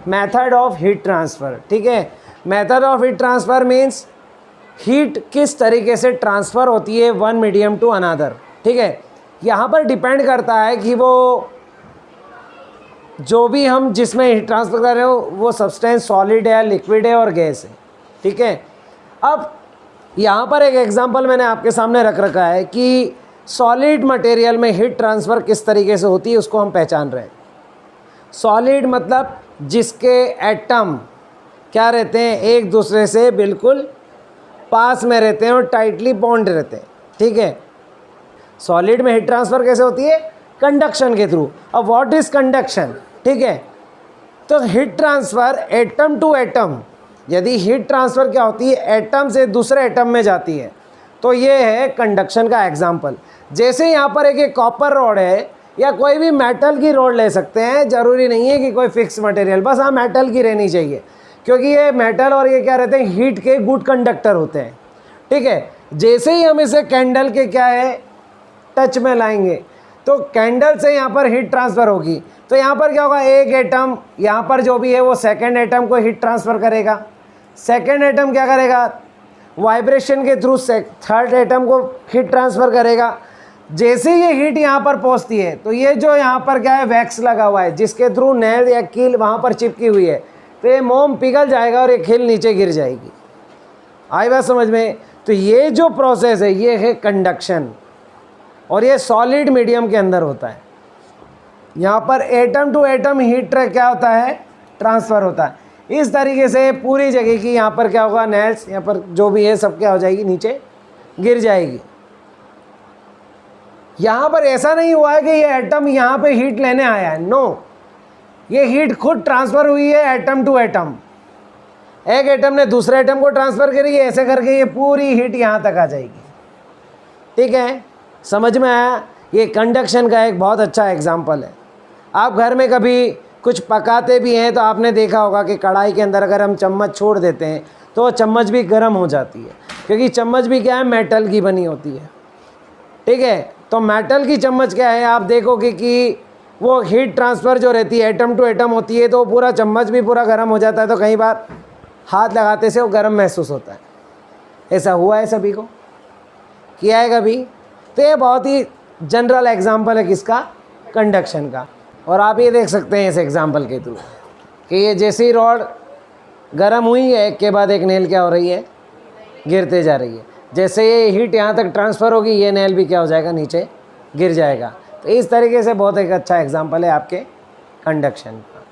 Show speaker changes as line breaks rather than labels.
Method of heat transfer, ठीक है। Method of heat transfer means heat किस तरीके से ट्रांसफ़र होती है वन मीडियम टू अनदर, ठीक है। यहाँ पर डिपेंड करता है कि वो जो भी हम जिसमें हीट ट्रांसफ़र कर रहे हो वो सब्सटेंस सॉलिड है, लिक्विड है और गैस है, ठीक है। अब यहाँ पर एक एग्जांपल मैंने आपके सामने रख रखा है कि सॉलिड मटेरियल में हीट ट्रांसफ़र किस तरीके से होती है, उसको हम पहचान रहे हैं। सॉलिड मतलब जिसके एटम क्या रहते हैं, एक दूसरे से बिल्कुल पास में रहते हैं और टाइटली बॉन्ड रहते हैं, ठीक है। सॉलिड में हीट ट्रांसफ़र कैसे होती है, कंडक्शन के थ्रू। अब व्हाट इज़ कंडक्शन, ठीक है। तो heat transfer atom to atom, यदि हीट ट्रांसफ़र क्या होती है, एटम से दूसरे एटम में जाती है, तो ये है कंडक्शन का एग्जाम्पल। जैसे यहाँ पर एक कॉपर रॉड है या कोई भी मेटल की रॉड ले सकते हैं, ज़रूरी नहीं है कि कोई फिक्स मटेरियल, बस हाँ मेटल की रहनी चाहिए, क्योंकि ये मेटल और ये क्या रहते हैं, हीट के गुड कंडक्टर होते हैं, ठीक है। जैसे ही हम इसे कैंडल के क्या है टच में लाएंगे तो कैंडल से यहाँ पर हीट ट्रांसफ़र होगी, तो यहाँ पर क्या होगा, एक एटम यहाँ पर जो भी है वो सेकेंड एटम को हीट ट्रांसफ़र करेगा, सेकेंड एटम क्या करेगा, वाइब्रेशन के थ्रू थर्ड एटम को हीट ट्रांसफ़र करेगा। जैसे ये हीट यहाँ पर पहुँचती है तो ये जो यहाँ पर क्या है वैक्स लगा हुआ है जिसके थ्रू नेल या कील वहाँ पर चिपकी हुई है, तो ये मोम पिघल जाएगा और ये खील नीचे गिर जाएगी। आई बात समझ में। तो ये जो प्रोसेस है ये है कंडक्शन, और ये सॉलिड मीडियम के अंदर होता है। यहाँ पर एटम टू एटम हीट क्या होता है, ट्रांसफ़र होता है। इस तरीके से पूरी जगह की यहाँ पर क्या होगा, नेल्स यहाँ पर जो भी है सब क्या हो जाएगी, नीचे गिर जाएगी। यहाँ पर ऐसा नहीं हुआ है कि ये एटम यहाँ पे हीट लेने आया है, नो, ये हीट खुद ट्रांसफ़र हुई है एटम टू एटम। एक एटम ने दूसरे एटम को ट्रांसफ़र करी, ऐसे करके ये पूरी हीट यहाँ तक आ जाएगी, ठीक है। समझ में आया। ये कंडक्शन का एक बहुत अच्छा एग्जाम्पल है। आप घर में कभी कुछ पकाते भी हैं तो आपने देखा होगा कि कढ़ाई के अंदर अगर हम चम्मच छोड़ देते हैं तो वो चम्मच भी गर्म हो जाती है, क्योंकि चम्मच भी क्या है, मेटल की बनी होती है, ठीक है। तो मेटल की चम्मच क्या है, आप देखोगे कि वो हीट ट्रांसफ़र जो रहती है एटम टू एटम होती है, तो पूरा चम्मच भी पूरा गर्म हो जाता है, तो कई बार हाथ लगाते से वो गर्म महसूस होता है। ऐसा हुआ है सभी को, किया है कभी। तो ये बहुत ही जनरल एग्जांपल है किसका, कंडक्शन का। और आप ये देख सकते हैं इस एग्जांपल के थ्रू कि ये जैसी रॉड गर्म हुई है एक के बाद एक नेल क्या हो रही है, गिरते जा रही है। जैसे ये हीट यहाँ तक ट्रांसफ़र होगी ये नेल भी क्या हो जाएगा, नीचे गिर जाएगा। तो इस तरीके से बहुत एक अच्छा एग्जांपल है आपके कंडक्शन का।